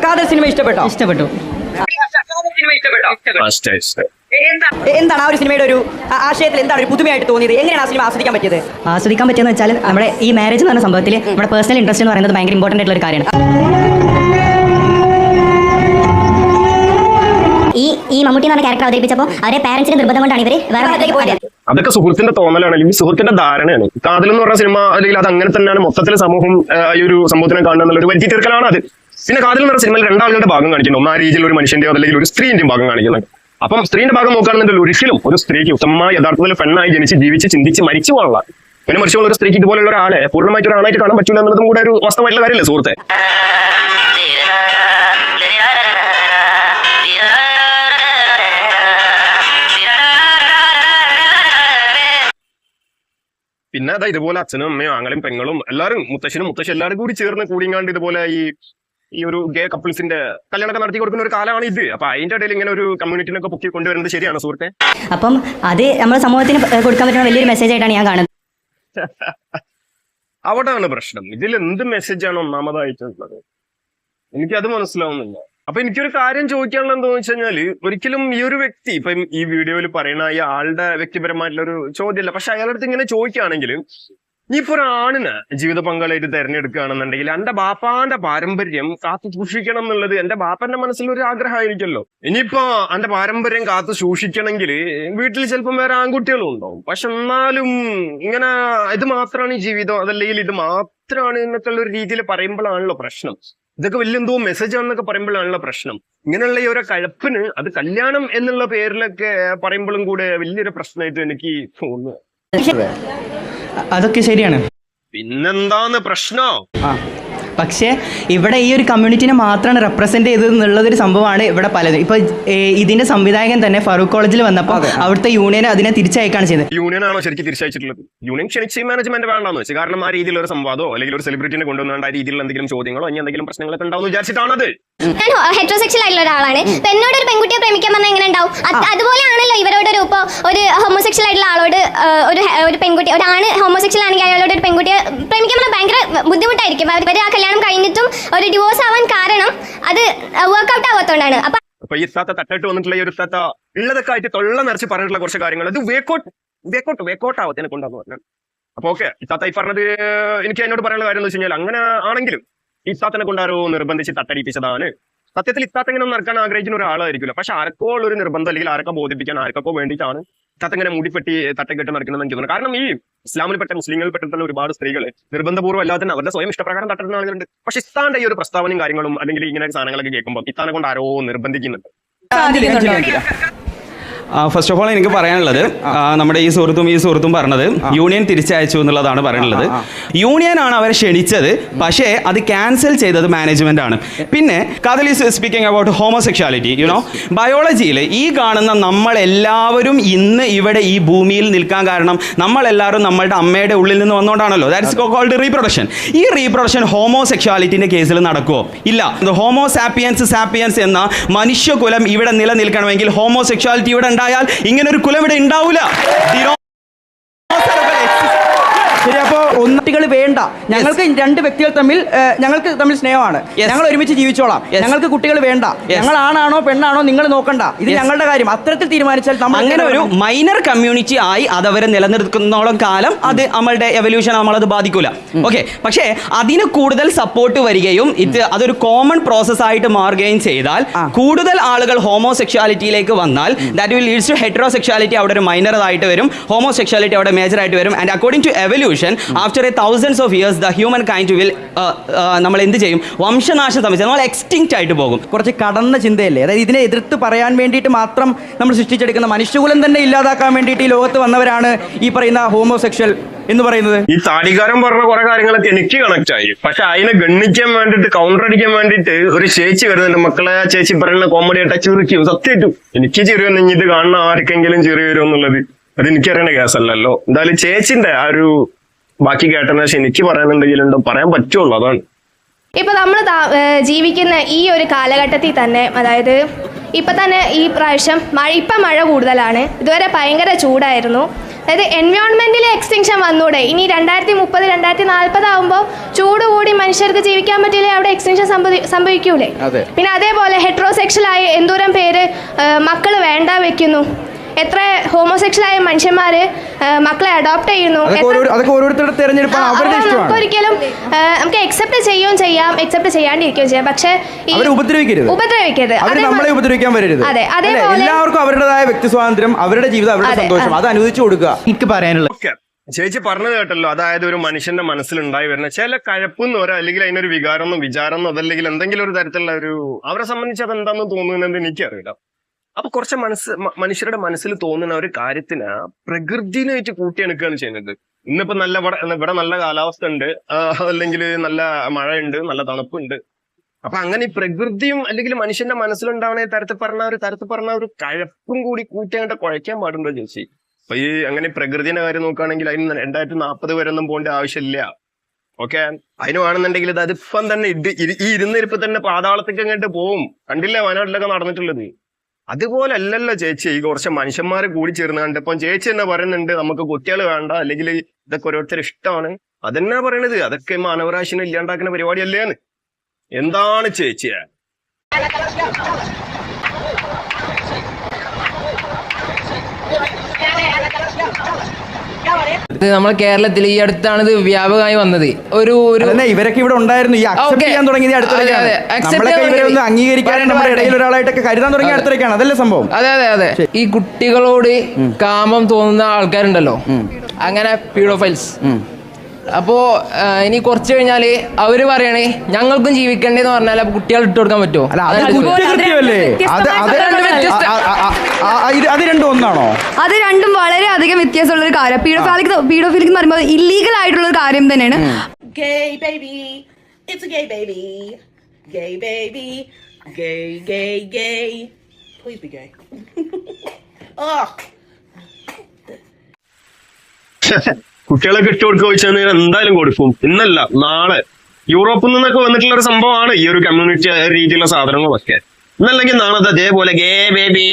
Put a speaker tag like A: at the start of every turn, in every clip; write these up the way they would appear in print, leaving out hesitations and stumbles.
A: കാതൽ സിനിമ ഇഷ്ടപ്പെട്ടു. എന്താണ് ആ ഒരു സിനിമയുടെ ഒരു ആശയത്തിൽ എന്താണ് ഒരു പുതുമയായിട്ട് തോന്നിയത്? എങ്ങനെയാണ് ആ സിനിമ ആസ്വദിക്കാൻ പറ്റിയത്?
B: ആസ്വദിക്കാൻ പറ്റിയെന്ന് വെച്ചാൽ നമ്മുടെ ഈ മാരേജ് എന്ന് പറഞ്ഞ സംഭവത്തിൽ നമ്മുടെ പേഴ്സണൽ ഇൻട്രസ്റ്റ് എന്ന് പറയുന്നത് ഭയങ്കര ഇമ്പോർട്ടൻ്റ് ആയിട്ടുള്ള ഒരു കാര്യമാണ്. ഈ മമ്മൂട്ടി എന്ന് പറഞ്ഞ ക്യാരക്ടർ അവതരിപ്പിച്ചപ്പോൾ അവരെ പാരന്റ്സിന്റെ നിർബന്ധം കൊണ്ടാണ് ഇവര് വേറെ.
C: അതൊക്കെ സുഹൃത്തിന്റെ തോന്നലാണ്, അല്ലെങ്കിൽ സുഹൃത്തിന്റെ ധാരണയാണ്. കാതൽ എന്ന് പറഞ്ഞ സിനിമ അല്ലെങ്കിൽ അത് അങ്ങനെ തന്നെയാണ് മൊത്തത്തിൽ സമൂഹം ഈ ഒരു സംഭവത്തിനെ കാണുക എന്നുള്ള ഒരു വലിയ തീർക്കലാണ് അത്. പിന്നെ കാതൽ എന്ന് പറഞ്ഞ സിനിമയിൽ രണ്ടാളുടെ ഭാഗം കാണിക്കുന്നു. ഒന്ന് ആ രീതിയിൽ ഒരു മനുഷ്യന്റെ അല്ലെങ്കിൽ ഒരു സ്ത്രീന്റെയും ഭാഗം കാണിക്കുന്നത്. അപ്പം സ്ത്രീന്റെ ഭാഗം നോക്കുകയാണെന്നുണ്ടെങ്കിൽ ഒരിക്കലും ഒരു സ്ത്രീക്ക് ഉത്തമമായ യഥാർത്ഥത്തിൽ പെണ്ണായി ജനിച്ച് ജീവിച്ച് ചിന്തിച്ച് മരിച്ചു പോകാനുള്ള പിന്നെ മരിച്ചുള്ള ഒരു സ്ത്രീക്ക് ഇതുപോലുള്ള ഒരാളെ പൂർണ്ണമായിട്ട് ഒരാളായിട്ട് കാണാൻ പറ്റില്ല എന്നതും കൂടെ ഒരു വാസ്തവമായിട്ടുള്ള കാര്യമല്ലേ സുഹൃത്തെ? പിന്നെ അതാ ഇതുപോലെ അച്ഛനും അമ്മയും ആങ്ങളും പെങ്ങളും എല്ലാവരും മുത്തശ്ശനും മുത്തശ്ശി എല്ലാവരും കൂടി ചേർന്ന് കൂടിങ്ങാണ്ട് ഇതുപോലെ ഈ ഒരു ഗേ കപ്പിൾസിന്റെ കല്യാണമൊക്കെ നടത്തി കൊടുക്കുന്ന ഒരു കാലമാണ് ഇത്. അപ്പൊ അതിന്റെ ഇടയിൽ ഇങ്ങനെ ഒരു കമ്മ്യൂണിറ്റിനൊക്കെ പൊക്കി കൊണ്ടുവരുന്നത് ശരിയാണ് സുഹൃത്തെ?
B: അപ്പം അത് നമ്മുടെ സമൂഹത്തിന് കൊടുക്കാൻ പറ്റുന്ന വലിയൊരു മെസ്സേജ് ആയിട്ടാണ് ഞാൻ കാണുന്നത്.
C: അവിടെയാണ് പ്രശ്നം. ഇതിൽ എന്ത് മെസ്സേജാണ് ഒന്നാമതായിട്ടുള്ളത്? എനിക്കത് മനസ്സിലാവുന്നില്ല. അപ്പൊ എനിക്കൊരു കാര്യം ചോദിക്കാനുള്ള എന്താന്ന് വെച്ച് കഴിഞ്ഞാല്, ഒരിക്കലും ഈ ഒരു വ്യക്തി ഇപ്പം ഈ വീഡിയോയിൽ പറയുന്ന ഈ ആളുടെ വ്യക്തിപരമായിട്ടുള്ള ഒരു ചോദ്യമല്ല. പക്ഷെ അയാളുടെ അടുത്ത് ഇങ്ങനെ ചോദിക്കുകയാണെങ്കിൽ, ഇനിയിപ്പോ ഒരു ആണിന് ജീവിത പങ്കാളിയായിട്ട് തെരഞ്ഞെടുക്കുകയാണെന്നുണ്ടെങ്കിൽ എന്റെ ബാപ്പാന്റെ പാരമ്പര്യം കാത്തു സൂക്ഷിക്കണം എന്നുള്ളത് എന്റെ ബാപ്പന്റെ മനസ്സിലൊരു ആഗ്രഹമായിരിക്കല്ലോ. ഇനിയിപ്പോ എന്റെ പാരമ്പര്യം കാത്തു സൂക്ഷിക്കണമെങ്കിൽ വീട്ടിൽ ചിലപ്പം വേറെ ആൺകുട്ടികളും ഉണ്ടാവും. പക്ഷെ എന്നാലും ഇങ്ങനെ ഇത് മാത്രമാണ് ഈ ജീവിതം, അതല്ലെങ്കിൽ ഇത് മാത്രമാണ് എന്നൊക്കെ ഉള്ള ഒരു രീതിയിൽ പറയുമ്പോഴാണല്ലോ പ്രശ്നം. ഇതൊക്കെ വലിയെന്തോ മെസ്സേജ് ആണെന്നൊക്കെ പറയുമ്പോഴാണല്ലോ പ്രശ്നം. ഇങ്ങനെയുള്ള ഈ ഓരോ കഴപ്പിന് അത് കല്യാണം എന്നുള്ള പേരിലൊക്കെ പറയുമ്പോഴും കൂടെ വലിയൊരു പ്രശ്നമായിട്ട് എനിക്ക് തോന്നുന്നു.
D: അതൊക്കെ ശരിയാണ്.
C: പിന്നെന്താന്ന് പ്രശ്നോ?
D: പക്ഷേ ഇവിടെ ഈ ഒരു കമ്മ്യൂണിറ്റിനെ മാത്രമാണ് റെപ്രസെന്റ് ചെയ്തത് എന്നുള്ളതൊരു സംഭവമാണ് ഇവിടെ പലതും. ഇപ്പൊ ഇതിന്റെ സംവിധായകൻ തന്നെ ഫറൂഖ് കോളേജിൽ വന്നപ്പോൾ അവിടുത്തെ യൂണിയൻ അതിനെ തിരിച്ചയക്കാണ് ചെയ്തത്.
C: യൂണിയനാണോ ശരിക്കും തിരിച്ചയച്ചിട്ടുള്ളത്? യൂണിയൻ ക്ഷണിച്ച് മാനേജ്മെന്റ് വേണ്ടാന്ന് വെച്ച്, കാരണം ആ രീതിയിലുള്ള ഒരു സംവാദോ അല്ലെങ്കിൽ ഒരു സെലിബ്രിറ്റിനെ കൊണ്ടുവന്ന ആ രീതിയിലുള്ള എന്തെങ്കിലും ചോദ്യങ്ങളോ ഇനി എന്തെങ്കിലും പ്രശ്നങ്ങളൊക്കെ ഉണ്ടാവും വിചാരിച്ചിട്ടാണത്.
E: ഞാൻ ഹെറ്ററോസെക്ഷൽ ആയിട്ടുള്ള ഒരാളാണ്. എന്നോട് ഒരു പെൺകുട്ടിയെ പ്രേമിക്കാൻ പറഞ്ഞാൽ എങ്ങനെ ഉണ്ടാവും? അതുപോലെയാണല്ലോ ഇവരോട് ഒരു ഹോമോസെക്ഷൽ ആയിട്ടുള്ള ആളോട് ഒരു പെൺകുട്ടി, ഒരാണ് ഹോമോസെക്ഷൽ ആണെങ്കിൽ അയാളോട് ഒരു പെൺകുട്ടിയെ പ്രേമിക്കാൻ പറഞ്ഞാൽ ഭയങ്കര ബുദ്ധിമുട്ടായിരിക്കും. അവർ ആ കല്യാണം കഴിഞ്ഞിട്ടും ഒരു ഡിവോഴ്സ് ആവാൻ കാരണം അത് വർക്ക്ഔട്ട് ആവാത്തോണ്ടാണ്.
C: അപ്പൊ ഈ തട്ടായിട്ട് വന്നിട്ടുള്ള ഈ ഒരു തത്ത ഉള്ളതൊക്കെ ആയിട്ട് തൊള്ള നിറച്ച് പറഞ്ഞിട്ടുള്ള കുറച്ച് കാര്യങ്ങൾ അത് വേക്കോട്ട് ആവത്തിനെ കൊണ്ടാന്ന് പറഞ്ഞത്. അപ്പൊ ഓക്കെ, ഇത്താത്ത ഈ പറഞ്ഞത് എനിക്ക് എന്നോട് പറയാനുള്ള കാര്യം എന്ന് വെച്ച് കഴിഞ്ഞാൽ, അങ്ങനെ ആണെങ്കിലും ഇത്താത്തനെ കൊണ്ടാരോ നിർബന്ധിച്ച് തട്ടടിപ്പിച്ചതാണ്. സത്യത്തിൽ ഇത്താത്ത ഇങ്ങനെ നടക്കാൻ ആഗ്രഹിക്കുന്ന ഒരാളായിരിക്കില്ല. പക്ഷെ ആർക്കോ ഉള്ളൊരു നിർബന്ധം അല്ലെങ്കിൽ ആരൊക്കെ ബോധിപ്പിക്കാൻ ആർക്കൊക്കെ വേണ്ടിയിട്ടാണ് ഇത്താത്ത ഇങ്ങനെ മൂടിപ്പെട്ടി തട്ടക്കെട്ട് നടക്കണമെന്ന് എനിക്ക് തോന്നുന്നു. കാരണം ഈ ഇസ്ലാമിൽപ്പെട്ട മുസ്ലിങ്ങളിൽപ്പെട്ടിട്ടുള്ള ഒരുപാട് സ്ത്രീകളെ നിർബന്ധപൂർവ്വം അല്ലാതെ അവരുടെ സ്വയം ഇഷ്ടപ്രകാരം തട്ടുന്ന ആളുകളുണ്ട്. പക്ഷെ ഇത്താന്റെ ഈ ഒരു പ്രസ്താവനയും കാര്യങ്ങളും അല്ലെങ്കിൽ ഇങ്ങനെ സാധനങ്ങളൊക്കെ കേൾക്കുമ്പോൾ ഇത്താനെ കൊണ്ട് ആരോ നിർബന്ധിക്കുന്നുണ്ട്.
F: ഫസ്റ്റ് ഓഫ് ഓൾ എനിക്ക് പറയാനുള്ളത്, നമ്മുടെ ഈ സുഹൃത്തും പറഞ്ഞത് യൂണിയൻ തിരിച്ചയച്ചു എന്നുള്ളതാണ് പറയാനുള്ളത്. യൂണിയൻ ആണ് അവരെ ക്ഷണിച്ചത്, പക്ഷേ അത് ക്യാൻസൽ ചെയ്തത് മാനേജ്മെന്റ് ആണ്. പിന്നെ കാതൽ ഈസ് സ്പീക്കിംഗ് അബൌട്ട് ഹോമോസെക്ഷാലിറ്റി. ബയോളജിയിൽ ഈ കാണുന്ന നമ്മളെല്ലാവരും ഇന്ന് ഇവിടെ ഈ ഭൂമിയിൽ നിൽക്കാൻ കാരണം നമ്മളെല്ലാവരും നമ്മളുടെ അമ്മയുടെ ഉള്ളിൽ നിന്ന് വന്നുകൊണ്ടാണല്ലോ. That's called reproduction. ഈ റീപ്രൊഡക്ഷൻ ഹോമോസെക്ഷാലിറ്റിന്റെ കേസിൽ നടക്കുമോ? ഇല്ല. ഹോമോ സാപ്പിയൻസ് എന്ന മനുഷ്യകുലം ഇവിടെ നിലനിൽക്കണമെങ്കിൽ ഹോമോസെക്ഷാലിറ്റി ഇവിടെ ഉണ്ടായാൽ ഇങ്ങനൊരു കുലം ഇവിടെ ഉണ്ടാവില്ല.
A: ശരി, അപ്പോ കുട്ടികൾ വേണ്ട, ഞങ്ങൾക്ക് രണ്ട് വ്യക്തികൾ തമ്മിൽ സ്നേഹമാണ്, ഞങ്ങൾ ഒരുമിച്ച് ജീവിച്ചോളാം, ഞങ്ങൾക്ക് കുട്ടികൾ വേണ്ട, ഞങ്ങൾ ആണാണോ പെണ്ണാണോ നിങ്ങൾ നോക്കണ്ട, ഇത് ഞങ്ങളുടെ കാര്യം, അത്തരത്തിൽ തീരുമാനിച്ചാൽ അങ്ങനെ ഒരു
F: മൈനർ കമ്മ്യൂണിറ്റി ആയി അതവരെ നിലനിർത്തുന്നോളം കാലം അത് നമ്മളുടെ എവല്യൂഷൻ നമ്മളത് ബാധിക്കൂല. ഓക്കെ, പക്ഷേ അതിന് കൂടുതൽ സപ്പോർട്ട് വരികയും അതൊരു കോമൺ പ്രോസസ് ആയിട്ട് മാറുകയും ചെയ്താൽ കൂടുതൽ ആളുകൾ ഹോമോസെക്ഷാലിറ്റിയിലേക്ക് വന്നാൽ ദാറ്റ് വിൽ ലീഡ്സ് ടു ഹെറ്ററോസെക്ഷാലിറ്റി അവിടെ ഒരു മൈനർ ആയിട്ട് വരും, ഹോമോസെക്ഷാലിറ്റി അവിടെ മേജർ ആയിട്ട് വരും. And according to evolution after thousands of years the humankind will നമ്മൾ എന്ത് ചെയ്യും? വംശനാശം സംഭവിച്ചാൽ നമ്മൾ എക്സ്റ്റിങ്ക്റ്റ് ആയിട്ട് പോകും.
A: കുറച്ച് കടന്ന ചിന്തയല്ലേ? അതായത് ഇതിനെ എതിർത്ത് പറയാൻ വേണ്ടിയിട്ട് മാത്രം നമ്മൾ സൃഷ്ടിച്ചെടുക്കുന്ന മനുഷ്യകുലം തന്നെ ഇല്ലാതാക്കാൻ വേണ്ടിയിട്ട് ഈ ലോകത്ത് വന്നവരാണ് ഈ പറയുന്ന ഹോമോസെക്ഷൽ എന്ന് പറയുന്നത്.
C: ഈ താടികാരൻ പറഞ്ഞ കുറെ കാര്യങ്ങളൊക്കെ എനിക്ക് കണക്ട് ആയി. പക്ഷെ അതിനെ ഗണ്ണിക്കാൻ വേണ്ടിയിട്ട് കൗണ്ടർ അടിക്കാൻ വേണ്ടിയിട്ട് ഒരു ചേച്ചി വരുന്നുണ്ട്. മക്കളെ ചേച്ചി പറയുന്ന കോമഡി ആയിട്ട് ചിരിക്കും. സത്യമായിട്ടും എനിക്ക് ചിരി വന്നു. ഇത് കാണുന്ന ആർക്കെങ്കിലും ചിരി വരും എന്നുള്ളത് അത് എനിക്കറിയേണ്ട കേസല്ലല്ലോ. എന്തായാലും ചേച്ചിന്റെ ആ ഒരു ബാക്കി കേട്ടതിന് ശേഷം എനിക്ക് പറയാനുണ്ടെങ്കിലുണ്ടോ പറയാൻ പറ്റുള്ളൂ. അതാണ്
E: ഇപ്പൊ നമ്മൾ ജീവിക്കുന്ന ഈ ഒരു കാലഘട്ടത്തിൽ തന്നെ, അതായത് ഇപ്പൊ തന്നെ ഈ പ്രാവശ്യം മഴ കൂടുതലാണ്. ഇതുവരെ ഭയങ്കര ചൂടായിരുന്നു.
G: അതായത് എൻവയോൺമെന്റിൽ എക്സ്റ്റിങ്ഷൻ വന്നൂടെ? ഇനി 2030 2040 ആകുമ്പോൾ ചൂട് കൂടി മനുഷ്യർക്ക് ജീവിക്കാൻ പറ്റില്ലേ അവിടെ എക്സ്റ്റിങ്ഷൻ സംഭവിക്കൂലേ? പിന്നെ അതേപോലെ ഹെട്രോസെക്ഷലായ എന്തോരം പേര് മക്കൾ വേണ്ട വെക്കുന്നു, എത്ര ഹോമോസെക്ഷലായ മനുഷ്യന്മാര് മക്കളെ അഡോപ്റ്റ് ചെയ്യുന്നു. ഒരിക്കലും നമുക്ക് അക്സെപ്റ്റ് ചെയ്യുകയും ചെയ്യാം, അക്സെപ്റ്റ് ചെയ്യാണ്ടിരിക്കുകയും ചെയ്യാം, പക്ഷെ ഉപദ്രവിക്കരുത്. അതെ, അതേപോലെ
A: എല്ലാവർക്കും അവരുടേതായ വ്യക്തി സ്വാതന്ത്ര്യം, അവരുടെ ജീവിതം, അവരുടെ സന്തോഷം അത് അനുവദിച്ചു കൊടുക്കുക.
D: എനിക്ക് പറയാനുള്ള
C: ചേച്ചി പറഞ്ഞത് കേട്ടല്ലോ, അതായത് ഒരു മനുഷ്യന്റെ മനസ്സിലുണ്ടായി വരുന്ന ചില കഴപ്പെന്നോ അല്ലെങ്കിൽ അതിനൊരു വികാരമെന്നോ വിചാരമെന്നോ അതല്ലെങ്കിൽ എന്തെങ്കിലും ഒരു തരത്തിലുള്ള ഒരു അവരെ സംബന്ധിച്ച് അതെന്താന്ന് തോന്നുന്നത് എനിക്കറിയില്ല. അപ്പൊ കുറച്ച് മനുഷ്യരുടെ മനസ്സിൽ തോന്നുന്ന ഒരു കാര്യത്തിന് പ്രകൃതിനായിട്ട് കൂട്ടിയെടുക്കുകയാണ് ചെയ്യുന്നത്. ഇന്നിപ്പോ ഇവിടെ നല്ല കാലാവസ്ഥ ഉണ്ട്, അല്ലെങ്കിൽ നല്ല മഴയുണ്ട്, നല്ല തണുപ്പുണ്ട്. അപ്പൊ അങ്ങനെ ഈ പ്രകൃതിയും അല്ലെങ്കിൽ മനുഷ്യന്റെ മനസ്സിലുണ്ടാവുന്ന തരത്തിൽ പറഞ്ഞ ഒരു കഴപ്പും കൂടി കൂട്ടിയായിട്ട് കുഴയ്ക്കാൻ പാടുണ്ടോ ചേച്ചി? അപ്പൊ ഈ അങ്ങനെ പ്രകൃതിയുടെ കാര്യം നോക്കുകയാണെങ്കിൽ അതിന് 2040 വരെ ഒന്നും പോകേണ്ട ആവശ്യമില്ല. ഓക്കെ, അതിന് വേണമെന്നുണ്ടെങ്കിൽ ഇത് അതിപ്പം തന്നെ ഈ ഇരുന്നിരിപ്പ് തന്നെ പാതാളത്തേക്ക് അങ്ങോട്ട് പോവും. കണ്ടില്ലേ വയനാട്ടിലൊക്കെ നടന്നിട്ടുള്ളത്? അതുപോലെ അല്ലല്ലോ ചേച്ചി, ഈ കുറച്ച് മനുഷ്യന്മാർ കൂടി ചേർന്ന് കണ്ടപ്പം ചേച്ചി തന്നെ പറയുന്നുണ്ട് നമുക്ക് കുട്ടികൾ വേണ്ട, അല്ലെങ്കിൽ ഇതൊക്കെ ഓരോരുത്തർ ഇഷ്ടമാണ്. അതെന്നാ പറയണത്? അതൊക്കെ മാനവരാശിനെ ഇല്ലാണ്ടാക്കുന്ന പരിപാടിയല്ലേന്ന്. എന്താണ് ചേച്ചി?
H: നമ്മൾ കേരളത്തിൽ ഈ അടുത്താണ് ഇത് വ്യാപകമായി വന്നത്.
A: ഇവരൊക്കെ ഇവിടെ ഉണ്ടായിരുന്നു, ഈ അക്സെപ്റ്റ് ചെയ്യാൻ തുടങ്ങിയത് അടുത്തിടയ്ക്കാണ്. അംഗീകരിക്കാൻ നമ്മുടെ ഇടയിൽ ഒരാളായിട്ടൊക്കെ കരുതാൻ തുടങ്ങിയ അടുത്തിടയ്ക്കാണ്. അതല്ലേ സംഭവം?
H: അതെ. ഈ കുട്ടികളോട് കാമം തോന്നുന്ന ആൾക്കാരുണ്ടല്ലോ, അങ്ങനെ പീഡോഫൈൽസ്. അപ്പോ ഇനി കുറച്ച് കഴിഞ്ഞാല് അവര് പറയണേ ഞങ്ങൾക്കും ജീവിക്കണ്ടേന്ന് പറഞ്ഞാൽ അപ്പൊ കുട്ടികൾ ഇട്ട് കൊടുക്കാൻ പറ്റുമോ?
A: അത് രണ്ടും ഒന്നാണോ?
I: അത് രണ്ടും വളരെ അധികം വ്യത്യാസമുള്ള ഒരു കാര്യം. പീഡോഫിലിക് എന്ന് പറയുമ്പോൾ ഇല്ലീഗൽ ആയിട്ടുള്ള ഒരു കാര്യം തന്നെയാണ്.
C: കുട്ടികളൊക്കെ ഇട്ട് കൊടുക്കുക ചോദിച്ചാൽ എന്തായാലും കൊടുക്കും. ഇന്നല്ല നാളെ യൂറോപ്പിൽ നിന്നൊക്കെ വന്നിട്ടുള്ള ഒരു സംഭവമാണ് ഈ ഒരു കമ്മ്യൂണിറ്റി രീതിയിലുള്ള സാധനങ്ങളൊക്കെ. ഇന്നല്ലെങ്കിൽ നാളെ അതേപോലെ ഗേ ബേബി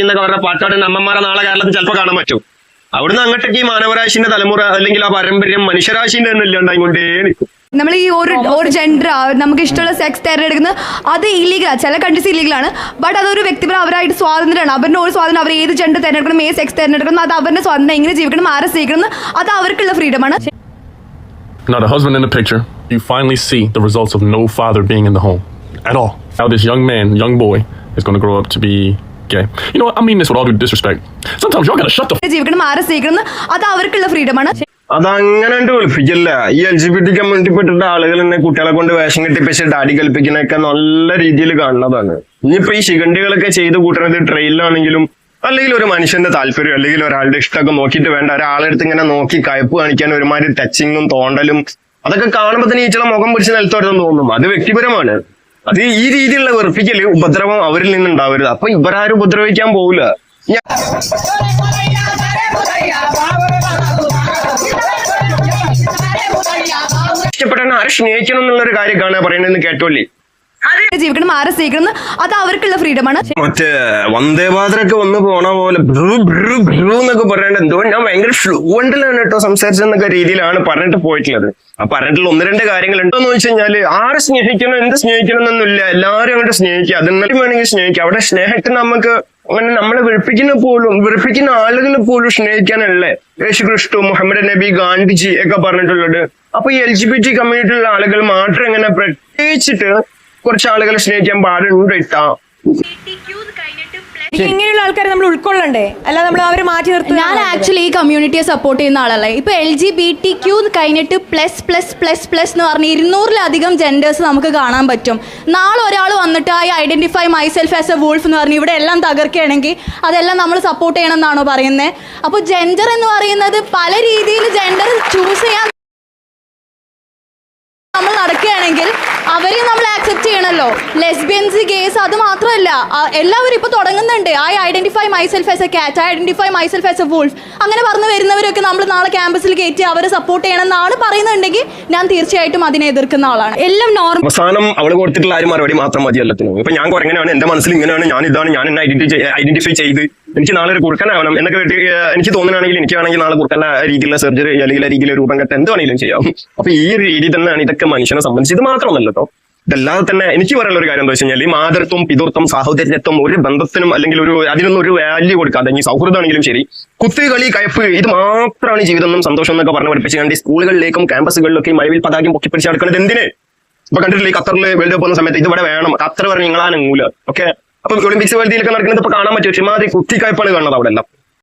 C: എന്നൊക്കെ പറഞ്ഞ പാട്ടാടുന്ന അമ്മമാരെ നാളെ കേരളത്തിൽ ചിലപ്പോൾ കാണാൻ പറ്റും. അവിടുന്ന് അങ്ങോട്ടേക്ക് ഈ മാനവരാശിന്റെ തലമുറ അല്ലെങ്കിൽ ആ പാരമ്പര്യം മനുഷ്യരാശിന്റെ തന്നെ ഇല്ലാണ്ടായിക്കൊണ്ടേ നിൽക്കും.
I: നമ്മൾ ഈ ഒരു ജെൻഡർ നമുക്ക് ഇഷ്ടമുള്ള സെക്സ് തിരഞ്ഞെടുക്കുന്നത് അത് ഇല്ലീഗലാണ്. ചില കൺട്രീസ് ഇല്ലീഗലാണ്. ബട്ട് അതൊരു വ്യക്തിപരം അവരായിട്ട് സ്വാതന്ത്ര്യമാണ്. അവരുടെ ഒരു സ്വാതന്ത്ര്യം, അവർ ഏത് ജെൻഡർ തിരഞ്ഞെടുക്കണം, ഏത് സെക്സ് തിരഞ്ഞെടുക്കണം, അത് അവരുടെ സ്വാതന്ത്ര്യം. എങ്ങനെ ജീവിക്കണം, ആരെ സ്നേഹിക്കണം, അത് അവർക്കുള്ള ഫ്രീഡമാണ്.
J: Now the husband in the picture, you finally see the results of no father being in the home at all. How this young boy is going to grow up to be gay. You know what? I mean this with all due disrespect. Sometimes y'all gotta shut the
I: ജീവിക്കണം, ആരെ സ്നേഹിക്കണം, അത് അവർക്കുള്ള ഫ്രീഡമാണ്.
C: അതങ്ങനെ വിളിപ്പിക്കില്ല. ഈ LGBT കമ്മ്യൂണിറ്റിപ്പെട്ട ആളുകൾ തന്നെ കുട്ടികളെ കൊണ്ട് വേഷം കെട്ടിപ്പിച്ച് ഡാഡി കൽപ്പിക്കുന്നതൊക്കെ നല്ല രീതിയിൽ കാണുന്നതാണ്. ഇനിയിപ്പോ ഈ ശിഖണ്ഡികളൊക്കെ ചെയ്ത് കൂട്ടുന്നത് ട്രെയിനിലാണെങ്കിലും അല്ലെങ്കിൽ ഒരു മനുഷ്യന്റെ താല്പര്യം അല്ലെങ്കിൽ ഒരാളുടെ ഇഷ്ടമൊക്കെ നോക്കിയിട്ട് വേണ്ട ഒരാളെടുത്ത് ഇങ്ങനെ നോക്കി കയപ്പ് കാണിക്കാൻ ഒരുമാതിരി ടച്ചിങ്ങും തോണ്ടലും അതൊക്കെ കാണുമ്പോൾ തന്നെ ഈ ചില മുഖം പിടിച്ച് നിലത്തോരുന്ന് തോന്നും. അത് വ്യക്തിപരമാണ്. അത് ഈ രീതിയിലുള്ള വെറുപ്പിക്കല് ഉപദ്രവം അവരിൽ നിന്നുണ്ടാവരുത്. അപ്പൊ ഇവരാരും ഉപദ്രവിക്കാൻ പോവില്ല. ഇഷ്ടപ്പെട്ടാൽ ആരെ സ്നേഹിക്കണം എന്നുള്ളൊരു കാര്യം കാണാൻ പറയണെന്ന് കേട്ടോല്ലേ?
I: ജീവിക്കണം, ആരെ സ്നേഹിക്കണം, അത് അവർക്കുള്ള ഫ്രീഡമാണ്.
C: മറ്റേ വന്ദേമാതരൊക്കെ വന്ന് പോണ പോലെ എന്നൊക്കെ പറയേണ്ടത് എന്തോ ഞാൻ ഭയങ്കര ഫ്ലുവന്റിലാണ് കേട്ടോ സംസാരിച്ചെന്നൊക്കെ രീതിയിലാണ് പറഞ്ഞിട്ട് പോയിട്ടുള്ളത്. ആ പറഞ്ഞിട്ടുള്ള 1-2 കാര്യങ്ങൾ ഉണ്ടോന്ന് വെച്ച് കഴിഞ്ഞാല് ആരെ സ്നേഹിക്കണം, എന്ത് സ്നേഹിക്കണം എന്നൊന്നുമില്ല, എല്ലാവരും അങ്ങോട്ട് സ്നേഹിക്കുക. അതെന്നാലും വേണമെങ്കിൽ സ്നേഹിക്കുക. അവിടെ സ്നേഹത്തിന് നമുക്ക് അങ്ങനെ നമ്മളെ വെറുപ്പിക്കുന്ന ആളുകൾ പോലും സ്നേഹിക്കാനല്ലേ യേശുക്രിസ്തു, മുഹമ്മദ് നബി, ഗാന്ധിജി ഒക്കെ പറഞ്ഞിട്ടുള്ളത്. അപ്പൊ ഈ LGBT കമ്മ്യൂണിറ്റിയിലുള്ള ആളുകൾ മാത്രം ഇങ്ങനെ പ്രത്യേകിച്ചിട്ട് കുറച്ച് ആളുകളെ സ്നേഹിക്കാൻ പാടുണ്ട് ഇട്ടാ.
I: ഇങ്ങനെയുള്ള ആൾക്കാരെ നമ്മൾ ഉൾക്കൊള്ളണ്ടേ, അല്ല നമ്മൾ അവരെ മാറ്റി നിർത്തും. ഞാൻ ആക്ച്വലി ഈ കമ്മ്യൂണിറ്റിയെ സപ്പോർട്ട് ചെയ്യുന്ന ആളല്ലേ. ഇപ്പൊ LGBTQ കഴിഞ്ഞിട്ട് ++++ എന്ന് പറഞ്ഞ് 200-ലധികം ജെൻഡേഴ്സ് നമുക്ക് കാണാൻ പറ്റും. നാളെ ഒരാൾ വന്നിട്ട് I identify myself as A wolf എന്ന് പറഞ്ഞ് ഇവിടെ എല്ലാം തകർക്കുകയാണെങ്കിൽ അതെല്ലാം നമ്മൾ സപ്പോർട്ട് ചെയ്യണം എന്നാണോ പറയുന്നത്? അപ്പോൾ ജെൻഡർ എന്ന് പറയുന്നത് പല രീതിയിൽ ജെൻഡർ ചൂസ് ചെയ്യാൻ നമ്മൾ നടക്കുകയാണെങ്കിൽ അവരെയും നമ്മൾ ആക്സെപ്റ്റ് ചെയ്യണം. പറഞ്ഞല്ലോ, ലെസ്ബിയൻസ്, ഗേസ്, അത് മാത്രമല്ല എല്ലാവരും ഇപ്പൊ തുടങ്ങുന്നുണ്ട്. I identify myself as A കാറ്റ്, I identify myself as A wolf. അങ്ങനെ പറഞ്ഞു വരുന്നവരൊക്കെ നമ്മൾ നാളെ ക്യാമ്പസിൽ കയറ്റി അവരെ സപ്പോർട്ട് ചെയ്യണം എന്നാണ് പറയുന്നുണ്ടെങ്കിൽ ഞാൻ തീർച്ചയായിട്ടും അതിനെ എതിർക്കുന്ന ആളാണ്. എല്ലാം നോർമൽ.
C: അവസാനം അവള് കൊടുത്തിട്ടുള്ള ആരും മറുപടി മാത്രം മതി എല്ലാത്തിനും. ഇപ്പൊ ഞാൻ കുറങ്ങനെയാണ്, എന്റെ മനസ്സിൽ ഇങ്ങനെയാണ്, ഞാൻ ഇതാണ്, ഞാൻ എന്നെ ഐഡന്റിഫൈ ചെയ്ത് എനിക്ക് നാളെ ഒരു കുറുക്കനാവണം എന്നൊക്കെ എനിക്ക് തോന്നുകയാണെങ്കിൽ എനിക്കാണെങ്കിൽ നാളെ കുറുക്കന്റെ രീതിയിലുള്ള സർജറി അല്ലെങ്കിൽ രീതിയിലുള്ള രൂപം കെട്ട് എന്ത് വേണമെങ്കിലും ചെയ്യാം. അപ്പൊ ഈ ഒരു രീതി തന്നെയാണ് ഇതൊക്കെ മനുഷ്യനെ സംബന്ധിച്ച്. ഇത് മാത്രമല്ല കേട്ടോ, ഇതല്ലാതെ തന്നെ എനിക്ക് പറയാനുള്ള ഒരു കാര്യം എന്താ വെച്ച് കഴിഞ്ഞാൽ, ഈ മാതൃത്വം, പിതൃത്വം, സാഹോദര്യത്വം ഒരു ബന്ധത്തിനും അല്ലെങ്കിൽ അതിനൊന്നും ഒരു വാല്യൂ കൊടുക്കാതെ, ഈ സൗഹൃദമാണെങ്കിലും ശരി, കുത്തുകളി, കയപ്പ്, ഇത് മാത്രമാണ് ജീവിതം എന്നും സന്തോഷം എന്നൊക്കെ പറഞ്ഞ് പഠിപ്പിച്ച് കണ്ട് സ്കൂളുകളിലേക്കും ക്യാമ്പസുകളിലൊക്കെ മഴവിൽ പതാകം പൊക്കിപ്പിടിച്ച് നടക്കുന്നത് എന്തിന്? ഇപ്പൊ കണ്ടിട്ടില്ലേ ഖത്തറിൽ വേൾഡ് കപ്പ് വന്ന സമയത്ത് ഇത് ഇവിടെ വേണം, ഖത്തർ പറഞ്ഞ് നിങ്ങളാനങ്ങൂല. ഓക്കെ, അപ്പൊ ഒളിമ്പിക്സ് വേൾഡിയിലൊക്കെ നടക്കുന്നത് ഇപ്പൊ കാണാൻ പറ്റും. പക്ഷേ മാതിരി കുത്തിക്കയപ്പാണ് കാണുന്നത് അവിടെ എല്ലാം.